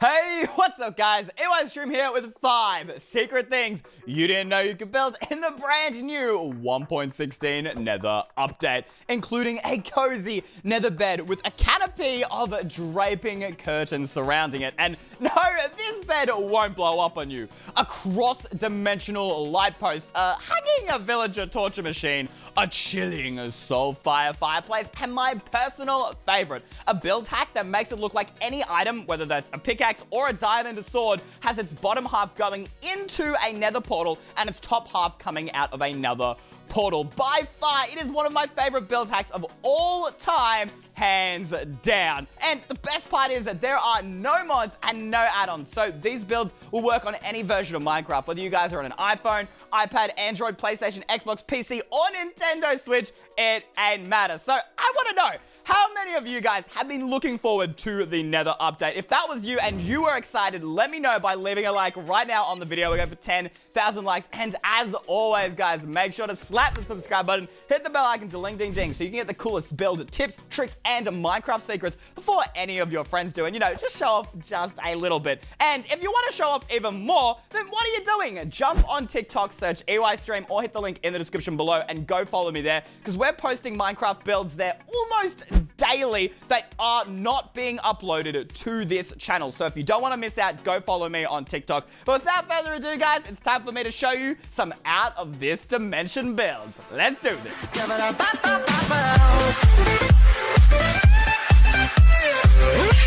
Hey, what's up guys? Eystreem here with 5 secret things you didn't know you could build in the brand new 1.16 Nether update, including a cozy Nether bed with a canopy of draping curtains surrounding it. And no, this bed won't blow up on you. A cross-dimensional light post, hanging a villager torture machine, a chilling Soulfire fireplace, and my personal favorite, a build hack that makes it look like any item, whether that's a pickaxe or a diamond sword, has its bottom half going into a nether portal and its top half coming out of another portal. By far, it is one of my favorite build hacks of all time, hands down. And the best part is that there are no mods and no add-ons, so these builds will work on any version of Minecraft, whether you guys are on an iPhone, iPad, Android, PlayStation, Xbox, PC, or Nintendo Switch, it ain't matter. So I want to know, how many of you guys have been looking forward to the Nether update? If that was you and you were excited, let me know by leaving a like right now on the video. We're going for 10,000 likes. And as always, guys, make sure to slap the subscribe button, hit the bell icon, ding, so you can get the coolest build tips, tricks, and Minecraft secrets before any of your friends do. And, you know, just show off just a little bit. And if you want to show off even more, then what are you doing? Jump on TikTok, search Eystreem, or hit the link in the description below and go follow me there, because we're posting Minecraft builds there almost daily that are not being uploaded to this channel. So if you don't want to miss out, go follow me on TikTok. But without further ado, guys, it's time for me to show you some out of this dimension builds. Let's do this.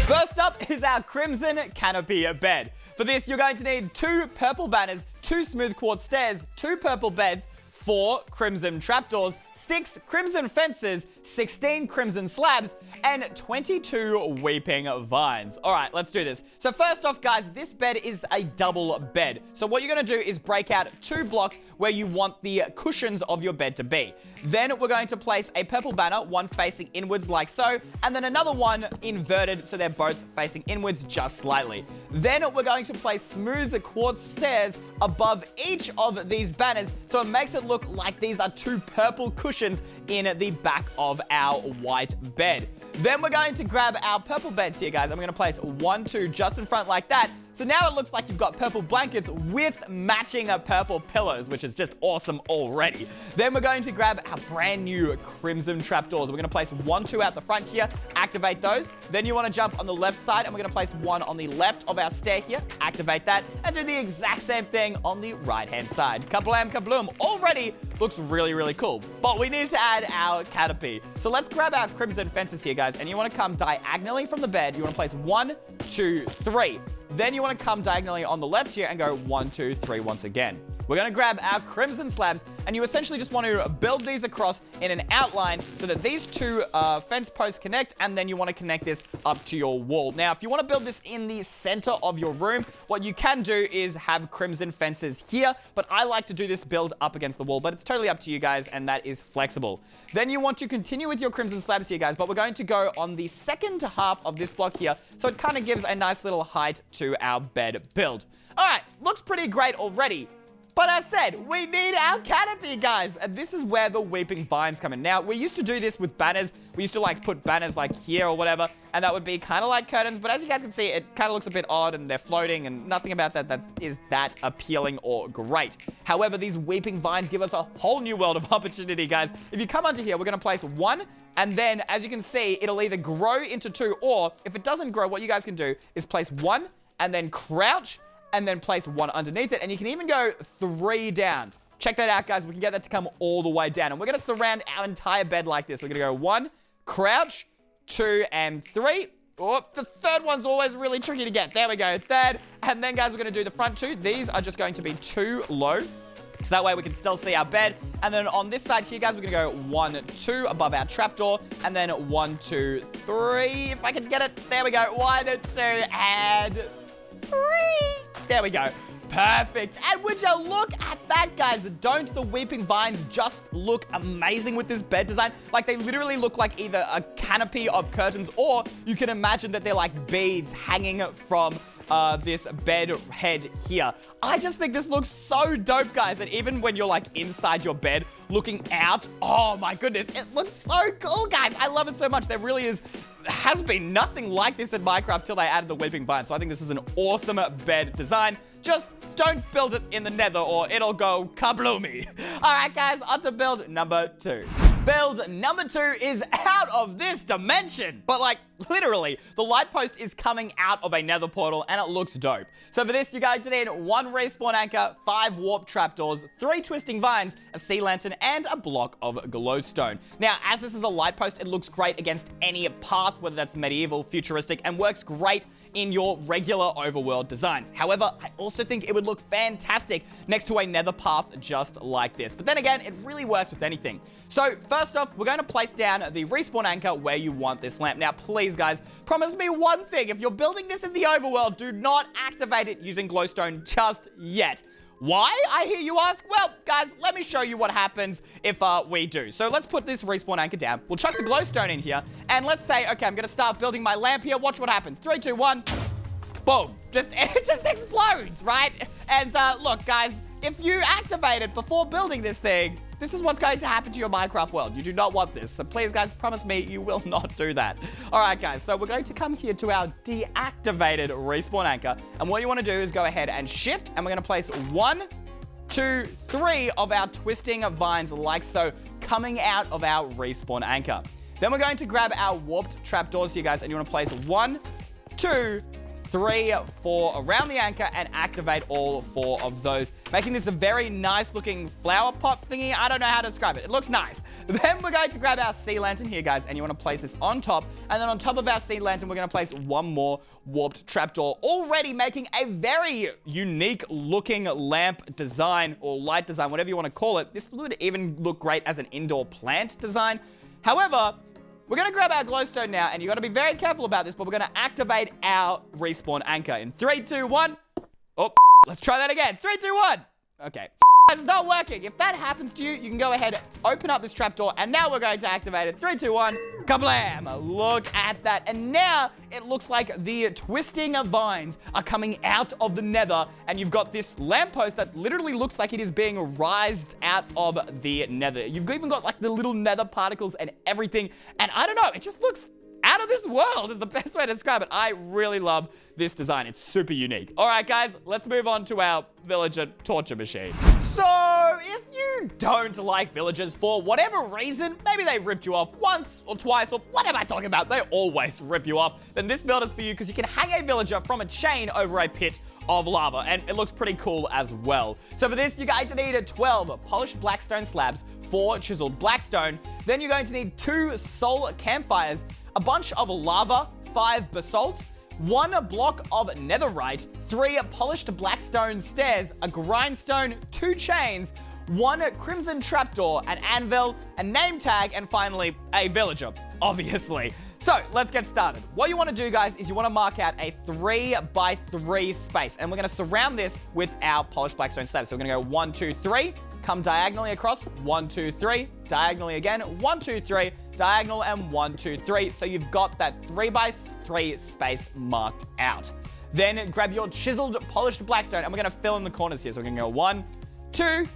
First up is our Crimson Canopy bed. For this, you're going to need 2 purple banners, 2 smooth quartz stairs, 2 purple beds, 4 crimson trapdoors, 6 crimson fences, 16 crimson slabs, and 22 weeping vines. All right, let's do this. So first off, guys, this bed is a double bed. So what you're going to do is break out 2 blocks where you want the cushions of your bed to be. Then we're going to place a purple banner, one facing inwards like so, and then another one inverted so they're both facing inwards just slightly. Then we're going to place smooth quartz stairs above each of these banners so it makes it look like these are 2 purple cushions in the back of our white bed. Then we're going to grab our purple beds here, guys. I'm going to place 1, 2 just in front like that. So now it looks like you've got purple blankets with matching purple pillows, which is just awesome already. Then we're going to grab our brand new crimson trapdoors. We're going to place 1, 2 out the front here, activate those. Then you want to jump on the left side, and we're going to place 1 on the left of our stair here, activate that, and do the exact same thing on the right-hand side. Kablam, kabloom. Already looks really, really cool. But we need to add our canopy. So let's grab our crimson fences here, guys, and you want to come diagonally from the bed. You want to place 1, 2, 3. Then you want to come diagonally on the left here and go 1, 2, 3 once again. We're going to grab our crimson slabs, and you essentially just want to build these across in an outline so that these 2 fence posts connect, and then you want to connect this up to your wall. Now, if you want to build this in the center of your room, what you can do is have crimson fences here, but I like to do this build up against the wall, but it's totally up to you guys, and that is flexible. Then you want to continue with your crimson slabs here, guys, but we're going to go on the second half of this block here, so it kind of gives a nice little height to our bed build. All right, looks pretty great already. But as said, we need our canopy, guys. And this is where the weeping vines come in. Now, we used to do this with banners. We used to like put banners like here or whatever, and that would be kind of like curtains. But as you guys can see, it kind of looks a bit odd, and they're floating, and nothing about that is that appealing or great. However, these weeping vines give us a whole new world of opportunity, guys. If you come onto here, we're going to place 1, and then as you can see, it'll either grow into 2, or if it doesn't grow, what you guys can do is place 1 and then crouch, and then place 1 underneath it, and you can even go 3 down. Check that out, guys. We can get that to come all the way down, and we're going to surround our entire bed like this. We're going to go 1, crouch, 2, and 3. Oh, the third one's always really tricky to get. There we go, 3rd. And then, guys, we're going to do the front 2. These are just going to be too low, so that way we can still see our bed. And then on this side here, guys, we're going to go 1, 2 above our trapdoor, and then 1, 2, 3. If I can get it. There we go. 1, 2, and 3. There we go. Perfect. And would you look at that, guys? Don't the weeping vines just look amazing with this bed design? Like, they literally look like either a canopy of curtains, or you can imagine that they're like beads hanging from this bed head here. I just think this looks so dope, guys. And even when you're like inside your bed looking out, oh my goodness, it looks so cool, guys. I love it so much. There really is has been nothing like this in Minecraft till they added the weeping vine. So I think this is an awesome bed design. Just don't build it in the Nether or it'll go kabloomy. All right, guys, on to build number 2. Build number 2 is out of this dimension. But like, literally, the light post is coming out of a Nether portal and it looks dope. So for this, you're going to need 1 respawn anchor, 5 warp trapdoors, 3 twisting vines, a sea lantern, and a block of glowstone. Now, as this is a light post, it looks great against any path, whether that's medieval, futuristic, and works great in your regular overworld designs. However, I also think it would look fantastic next to a Nether path just like this. But then again, it really works with anything. So first off, we're going to place down the respawn anchor where you want this lamp. Now, please, guys, promise me one thing. If you're building this in the overworld, do not activate it using glowstone just yet. Why, I hear you ask? Well, guys, let me show you what happens if we do. So let's put this respawn anchor down. We'll chuck the glowstone in here. And let's say, okay, I'm going to start building my lamp here. Watch what happens. 3, 2, 1. Boom. It just explodes, right? And look, guys, if you activate it before building this thing, this is what's going to happen to your Minecraft world. You do not want this. So please, guys, promise me you will not do that. All right, guys. So we're going to come here to our deactivated respawn anchor. And what you want to do is go ahead and shift. And we're going to place 1, 2, 3 of our twisting vines like so coming out of our respawn anchor. Then we're going to grab our warped trapdoors here, guys. And you want to place 1, 2, 3, 4 around the anchor and activate all 4 of those, making this a very nice looking flower pot thingy. I don't know how to describe it. It looks nice. Then we're going to grab our sea lantern here, guys, and you want to place this on top. And then on top of our sea lantern, we're going to place 1 more warped trapdoor, already making a very unique looking lamp design or light design, whatever you want to call it. This would even look great as an indoor plant design. However, we're going to grab our glowstone now, and you got to be very careful about this, but we're going to activate our respawn anchor in 3, 2, 1. Oh, let's try that again. 3, 2, 1. Okay. It's not working. If that happens to you, you can go ahead, open up this trapdoor, and now we're going to activate it. 3, 2, 1. Kablam! Look at that. And now it looks like the twisting vines are coming out of the Nether, and you've got this lamppost that literally looks like it is being rised out of the Nether. You've even got like the little Nether particles and everything, and I don't know, it just looks out of this world is the best way to describe it. I really love this design. It's super unique. All right, guys, let's move on to our villager torture machine. So if you don't like villagers for whatever reason, maybe they ripped you off once or twice or what am I talking about? They always rip you off. Then this build is for you because you can hang a villager from a chain over a pit of lava, and it looks pretty cool as well. So for this, you're going to need 12 polished blackstone slabs, 4 chiseled blackstone. Then you're going to need 2 soul campfires, a bunch of lava, 5 basalt, 1 block of netherite, 3 polished blackstone stairs, a grindstone, 2 chains, 1 crimson trapdoor, an anvil, a name tag, and finally a villager, obviously. So let's get started. What you want to do, guys, is you want to mark out a 3 by 3 space, and we're going to surround this with our polished blackstone slabs. So we're going to go 1, 2, 3, come diagonally across, 1, 2, 3, diagonally again, 1, 2, 3, diagonal, and 1, 2, 3. So you've got that 3 by 3 space marked out. Then grab your chiseled polished blackstone, and we're going to fill in the corners here. So we're going to go 1, 2,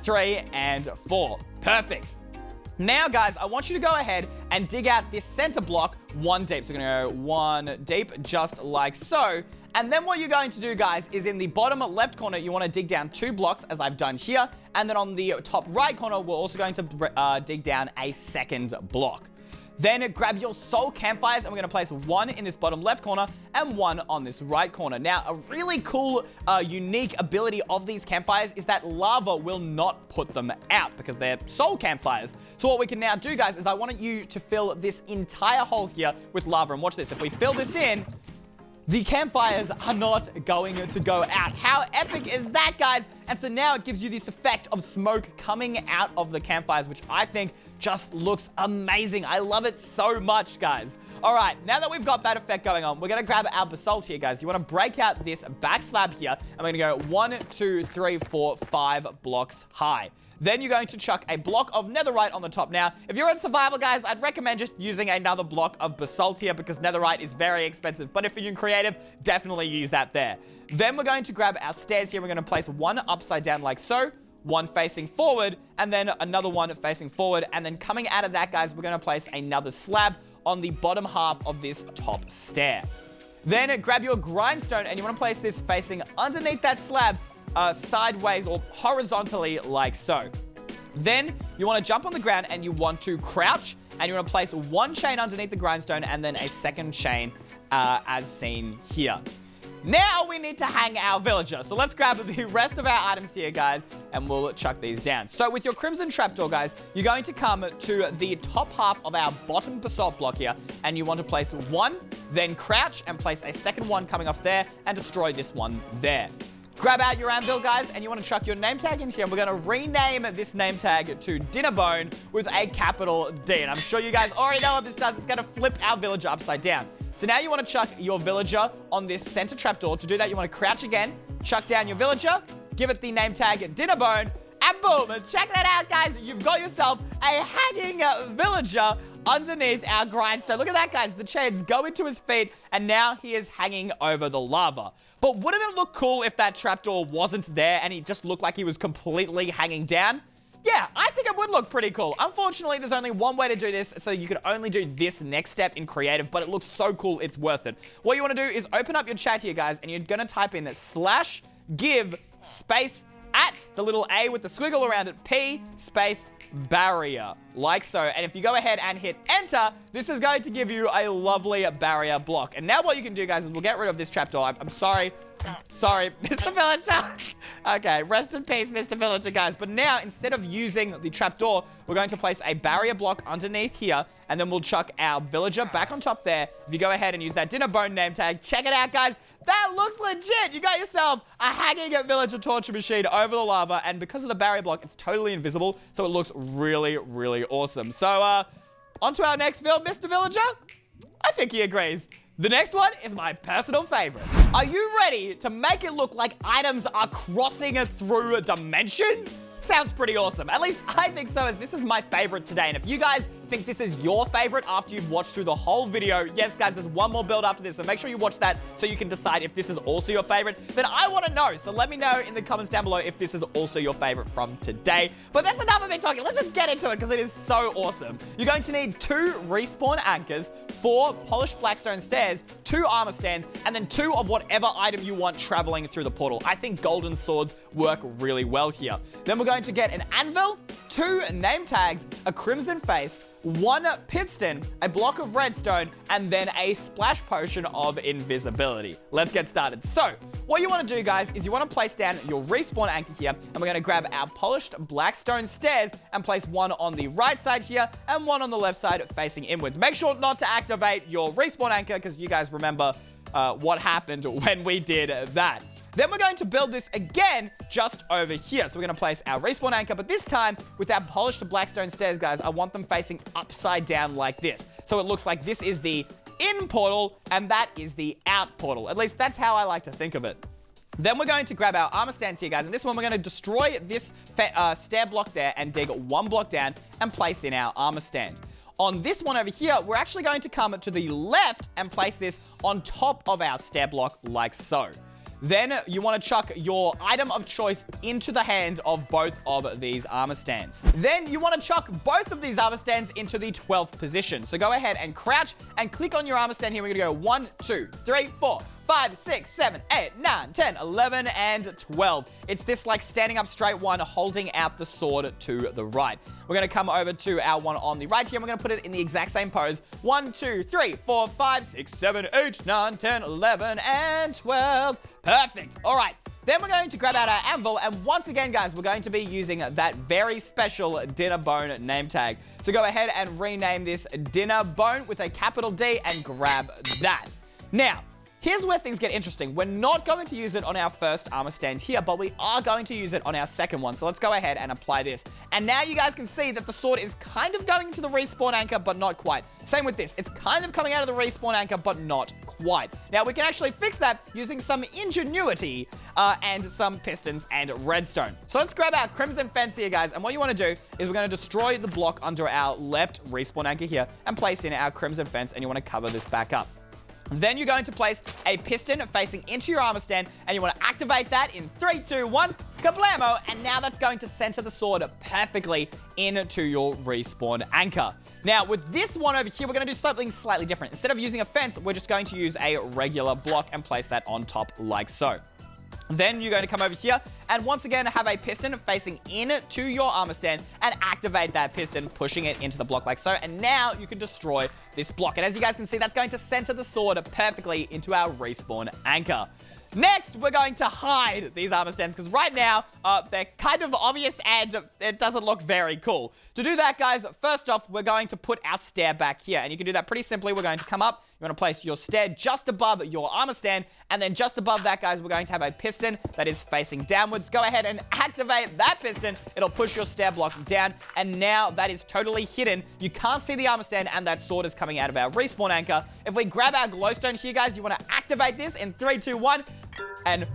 3, and 4. Perfect. Now, guys, I want you to go ahead and dig out this center block 1 deep. So we're going to go 1 deep, just like so. And then what you're going to do, guys, is in the bottom left corner, you want to dig down 2 blocks, as I've done here. And then on the top right corner, we're also going to dig down a 2nd block. Then grab your soul campfires, and we're going to place 1 in this bottom left corner and 1 on this right corner. Now, a really cool, unique ability of these campfires is that lava will not put them out because they're soul campfires. So what we can now do, guys, is I want you to fill this entire hole here with lava. And watch this. If we fill this in, the campfires are not going to go out. How epic is that, guys? And so now it gives you this effect of smoke coming out of the campfires, which I think just looks amazing. I love it so much, guys. All right, now that we've got that effect going on, we're going to grab our basalt here, guys. You want to break out this back slab here, and we're going to go 1, 2, 3, 4, 5 blocks high. Then you're going to chuck a block of netherite on the top. Now, if you're in survival, guys, I'd recommend just using another block of basalt here because netherite is very expensive. But if you're in creative, definitely use that there. Then we're going to grab our stairs here. We're going to place 1 upside down like so, 1 facing forward, and then another 1 facing forward. And then coming out of that, guys, we're going to place another slab on the bottom half of this top stair. Then grab your grindstone and you want to place this facing underneath that slab sideways or horizontally like so. Then you want to jump on the ground and you want to crouch and you want to place one chain underneath the grindstone and then a second chain as seen here. Now we need to hang our villager. So let's grab the rest of our items here, guys, and we'll chuck these down. So with your crimson trapdoor, guys, you're going to come to the top half of our bottom basalt block here, and you want to place one, then crouch and place a second one coming off there and destroy this one there. Grab out your anvil, guys, and you want to chuck your name tag in here. And we're going to rename this name tag to Dinnerbone with a capital D. And I'm sure you guys already know what this does. It's going to flip our villager upside down. So now you want to chuck your villager on this center trapdoor. To do that, you want to crouch again, chuck down your villager, give it the name tag Dinnerbone, and boom! Check that out, guys. You've got yourself a hanging villager underneath our grindstone. Look at that, guys. The chains go into his feet, and now he is hanging over the lava. But wouldn't it look cool if that trapdoor wasn't there and he just looked like he was completely hanging down? Yeah, I think it would look pretty cool. Unfortunately, there's only one way to do this, so you can only do this next step in creative, but it looks so cool, it's worth it. What you want to do is open up your chat here, guys, and you're going to type in /give space at the little A with the squiggle around it, P space barrier, like so. And if you go ahead and hit enter, this is going to give you a lovely barrier block. And now what you can do, guys, is we'll get rid of this trapdoor. I'm sorry. Sorry, Mr. Villager. Okay, rest in peace, Mr. Villager, guys. But now, instead of using the trapdoor, we're going to place a barrier block underneath here, and then we'll chuck our villager back on top there. If you go ahead and use that Dinnerbone name tag, check it out, guys. That looks legit. You got yourself a hanging villager torture machine over the lava, and because of the barrier block, it's totally invisible, so it looks really, really awesome. So, on to our next build, Mr. Villager. I think he agrees. The next one is my personal favorite. Are you ready to make it look like items are crossing through dimensions? Sounds pretty awesome. At least I think so, as this is my favorite today. And if you guys think this is your favorite after you've watched through the whole video, yes, guys, there's one more build after this, so make sure you watch that so you can decide if this is also your favorite. Then I want to know, so let me know in the comments down below if this is also your favorite from today. But that's enough of me talking. Let's just get into it because it is so awesome. You're going to need 2 respawn anchors, 4 polished blackstone stairs, 2 armor stands, and then 2 of whatever item you want traveling through the portal. I think golden swords work really well here. Then we're going to get an anvil, 2 name tags, a crimson face, 1 piston, a block of redstone, and then a splash potion of invisibility. Let's get started. So, what you want to do, guys, is you want to place down your respawn anchor here, and we're going to grab our polished blackstone stairs and place 1 on the right side here and 1 on the left side facing inwards. Make sure not to activate your respawn anchor because you guys remember what happened when we did that. Then we're going to build this again just over here. So we're going to place our respawn anchor, but this time with our polished blackstone stairs, guys, I want them facing upside down like this. So it looks like this is the in portal and that is the out portal. At least that's how I like to think of it. Then we're going to grab our armor stands here, guys. And this one, we're going to destroy this stair block there and dig 1 block down and place in our armor stand. On this one over here, we're actually going to come to the left and place this on top of our stair block like so. Then you want to chuck your item of choice into the hand of both of these armor stands. Then you want to chuck both of these armor stands into the 12th position. So go ahead and crouch and click on your armor stand here. We're going to go 1, 2, 3, 4, 5, 6, 7, 8, 9, 10, 11, and 12. It's this like standing up straight one holding out the sword to the right. We're going to come over to our one on the right here. And we're going to put it in the exact same pose. 1, 2, 3, 4, 5, 6, 7, 8, 9, 10, 11, and 12. Perfect. All right. Then we're going to grab out our anvil. And once again, guys, we're going to be using that very special Dinnerbone name tag. So go ahead and rename this Dinnerbone with a capital D and grab that. Now, here's where things get interesting. We're not going to use it on our first armor stand here, but we are going to use it on our second one. So let's go ahead and apply this. And now you guys can see that the sword is kind of going to the respawn anchor, but not quite. Same with this. It's kind of coming out of the respawn anchor, but not quite. Now, we can actually fix that using some ingenuity and some pistons and redstone. So let's grab our crimson fence here, guys. And what you want to do is we're going to destroy the block under our left respawn anchor here and place in our crimson fence. And you want to cover this back up. Then you're going to place a piston facing into your armor stand, and you want to activate that in 3, 2, 1, kablamo, and now that's going to center the sword perfectly into your respawn anchor. Now, with this one over here, we're going to do something slightly different. Instead of using a fence, we're just going to use a regular block and place that on top like so. Then you're going to come over here and once again have a piston facing into your armor stand and activate that piston, pushing it into the block like so. And now you can destroy this block. And as you guys can see, that's going to center the sword perfectly into our respawn anchor. Next, we're going to hide these armor stands because right now, they're kind of obvious and it doesn't look very cool. To do that, guys, first off, we're going to put our stair back here. And you can do that pretty simply. We're going to come up. You want to place your stair just above your armor stand. And then just above that, guys, we're going to have a piston that is facing downwards. Go ahead and activate that piston. It'll push your stair block down. And now that is totally hidden. You can't see the armor stand and that sword is coming out of our respawn anchor. If we grab our glowstone here, guys, you want to activate this in 3, 2, 1. And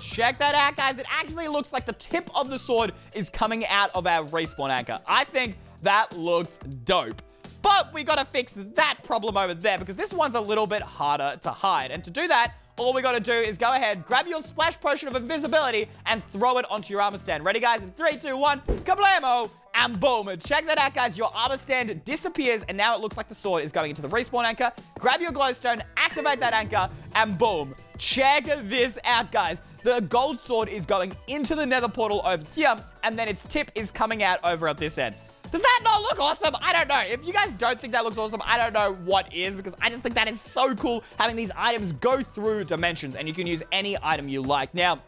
check that out, guys. It actually looks like the tip of the sword is coming out of our respawn anchor. I think that looks dope. But we got to fix that problem over there because this one's a little bit harder to hide. And to do that, all we got to do is go ahead, grab your splash potion of invisibility and throw it onto your armor stand. Ready, guys? In 3, 2, 1, kablamo! And boom. Check that out, guys. Your armor stand disappears, and now it looks like the sword is going into the respawn anchor. Grab your glowstone, activate that anchor, and boom. Check this out, guys. The gold sword is going into the nether portal over here, and then its tip is coming out over at this end. Does that not look awesome? I don't know. If you guys don't think that looks awesome, I don't know what is, because I just think that is so cool having these items go through dimensions, and you can use any item you like. Now,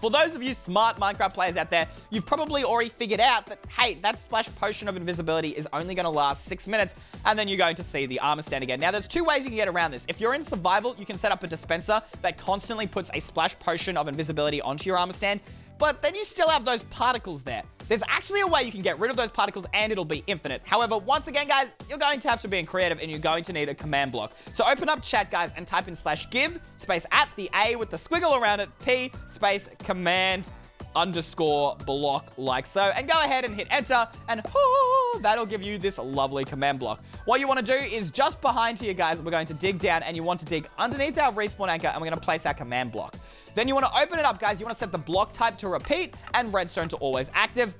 for those of you smart Minecraft players out there, you've probably already figured out that, hey, that splash potion of invisibility is only going to last 6 minutes, and then you're going to see the armor stand again. Now, there's 2 ways you can get around this. If you're in survival, you can set up a dispenser that constantly puts a splash potion of invisibility onto your armor stand, but then you still have those particles there. There's actually a way you can get rid of those particles and it'll be infinite. However, once again, guys, you're going to have to be creative and you're going to need a command block. So open up chat, guys, and type in /give space at the A with the squiggle around it, P space command _ block like so. And go ahead and hit enter and that'll give you this lovely command block. What you want to do is just behind here, guys, we're going to dig down and you want to dig underneath our respawn anchor and we're going to place our command block. Then you want to open it up, guys. You want to set the block type to repeat and redstone to always active.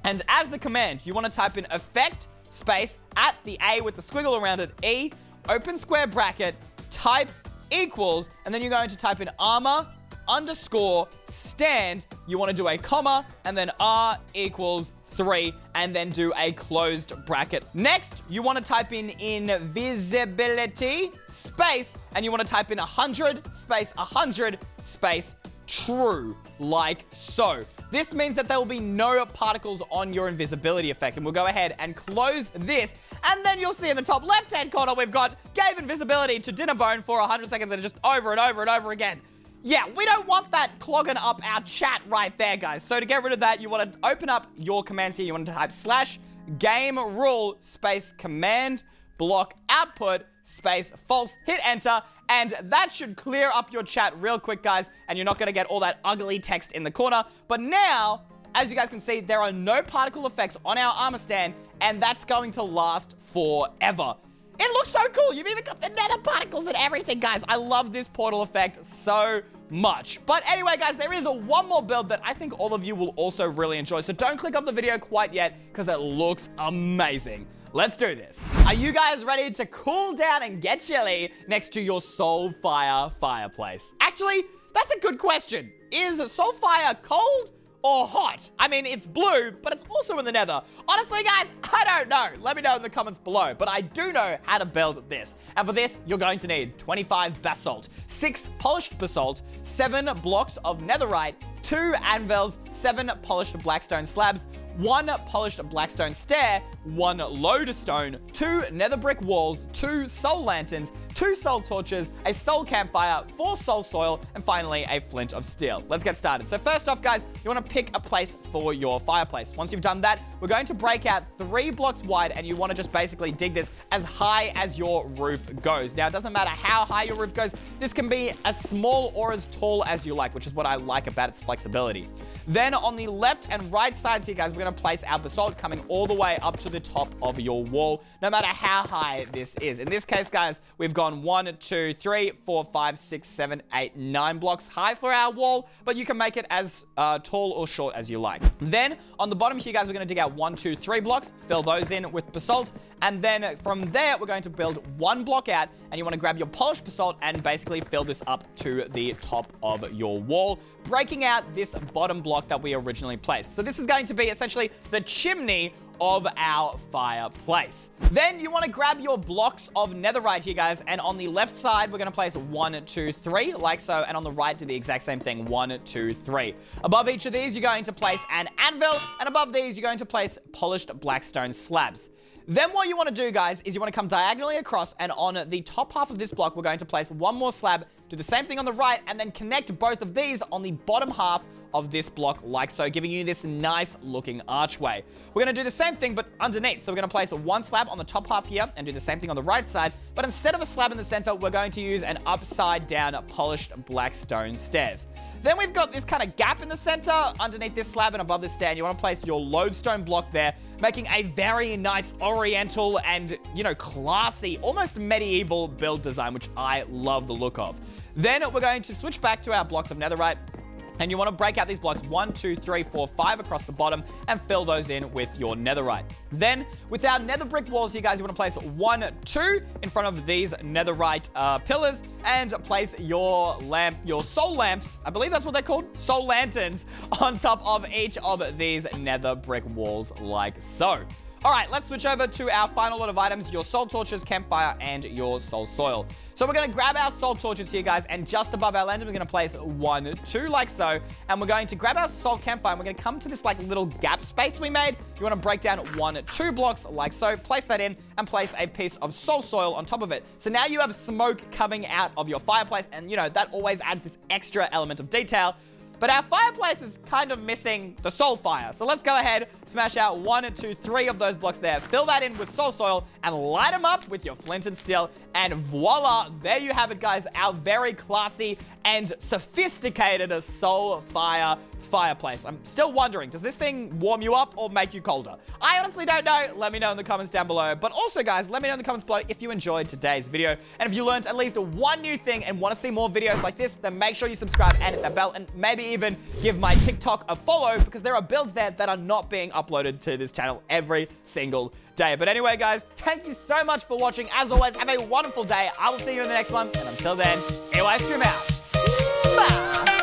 And as the command, you want to type in effect space at the A with the squiggle around it, E, open square bracket, type equals, and then you're going to type in armor _ stand. You want to do a comma and then R equals 3 and then do a closed bracket. Next, you want to type in invisibility space and you want to type in 100 space 100 space true like so. This means that there will be no particles on your invisibility effect, and we'll go ahead and close this. And then you'll see in the top left-hand corner, we've got gave invisibility to Dinnerbone for 100 seconds and just over and over and over again. Yeah, we don't want that clogging up our chat right there, guys. So to get rid of that, you want to open up your commands here. You want to type /game rule space command block output space false, hit enter, and that should clear up your chat real quick, guys, and you're not going to get all that ugly text in the corner. But now, as you guys can see, there are no particle effects on our armor stand, and that's going to last forever. It looks so cool. You've even got the nether particles and everything, guys. I love this portal effect so much. But anyway, guys, there is one more build that I think all of you will also really enjoy. So don't click off the video quite yet because it looks amazing. Let's do this. Are you guys ready to cool down and get chilly next to your Soulfire fireplace? Actually, that's a good question. Is Soulfire cold or hot? I mean, it's blue, but it's also in the nether. Honestly, guys, I don't know. Let me know in the comments below. But I do know how to build this. And for this, you're going to need 25 basalt, 6 polished basalt, 7 blocks of netherite, 2 anvils, 7 polished blackstone slabs, 1 polished blackstone stair, 1 lodestone, 2 nether brick walls, 2 soul lanterns, 2 soul torches, a soul campfire, 4 soul soil, and finally a flint of steel. Let's get started. So first off, guys, you want to pick a place for your fireplace. Once you've done that, we're going to break out 3 blocks wide, and you want to just basically dig this as high as your roof goes. Now, it doesn't matter how high your roof goes. This can be as small or as tall as you like, which is what I like about its flexibility. Then on the left and right sides here, guys, we're going to place our basalt coming all the way up to the top of your wall, no matter how high this is. In this case, guys, we've got gone 1, 2, 3, 4, 5, 6, 7, 8, 9 blocks high for our wall, but you can make it as tall or short as you like. Then on the bottom here, guys, we're going to dig out 1, 2, 3 blocks, fill those in with basalt, and then from there, we're going to build 1 block out, and you want to grab your polished basalt and basically fill this up to the top of your wall, breaking out this bottom block that we originally placed. So this is going to be essentially the chimney of our fireplace. Then you want to grab your blocks of netherite here, guys, and on the left side, we're going to place 1, 2, 3, like so, and on the right, do the exact same thing, 1, 2, 3. Above each of these, you're going to place an anvil, and above these, you're going to place polished blackstone slabs. Then what you want to do, guys, is you want to come diagonally across, and on the top half of this block, we're going to place 1 more slab, do the same thing on the right, and then connect both of these on the bottom half of this block like so, giving you this nice looking archway. We're going to do the same thing but underneath. So we're going to place 1 slab on the top half here and do the same thing on the right side, but instead of a slab in the center, we're going to use an upside down polished black stone stairs. Then we've got this kind of gap in the center underneath this slab and above this stand. You want to place your lodestone block there, making a very nice oriental and, you know, classy, almost medieval build design, which I love the look of. Then we're going to switch back to our blocks of netherite, and you want to break out these blocks 1, 2, 3, 4, 5 across the bottom and fill those in with your netherite. Then, with our nether brick walls here, guys, you want to place 1, 2 in front of these netherite pillars and place your soul lamps, I believe that's what they're called, soul lanterns, on top of each of these nether brick walls like so. All right, let's switch over to our final lot of items, your soul torches, campfire, and your soul soil. So we're going to grab our soul torches here, guys, and just above our lantern, we're going to place 1, 2 like so, and we're going to grab our soul campfire, and we're going to come to this like little gap space we made. You want to break down 1, 2 blocks like so, place that in, and place a piece of soul soil on top of it. So now you have smoke coming out of your fireplace, and you know, that always adds this extra element of detail. But our fireplace is kind of missing the Soulfire. So let's go ahead, smash out 1, 2, 3 of those blocks there, fill that in with soul soil, and light them up with your flint and steel. And voila, there you have it, guys. Our very classy and sophisticated Soulfire fireplace. I'm still wondering, does this thing warm you up or make you colder? I honestly don't know. Let me know in the comments down below. But also, guys, let me know in the comments below if you enjoyed today's video. And if you learned at least 1 new thing and want to see more videos like this, then make sure you subscribe and hit that bell, and maybe even give my TikTok a follow, because there are builds there that are not being uploaded to this channel every single day. But anyway, guys, thank you so much for watching. As always, have a wonderful day. I will see you in the next one. And until then, Eystreem out. Bye.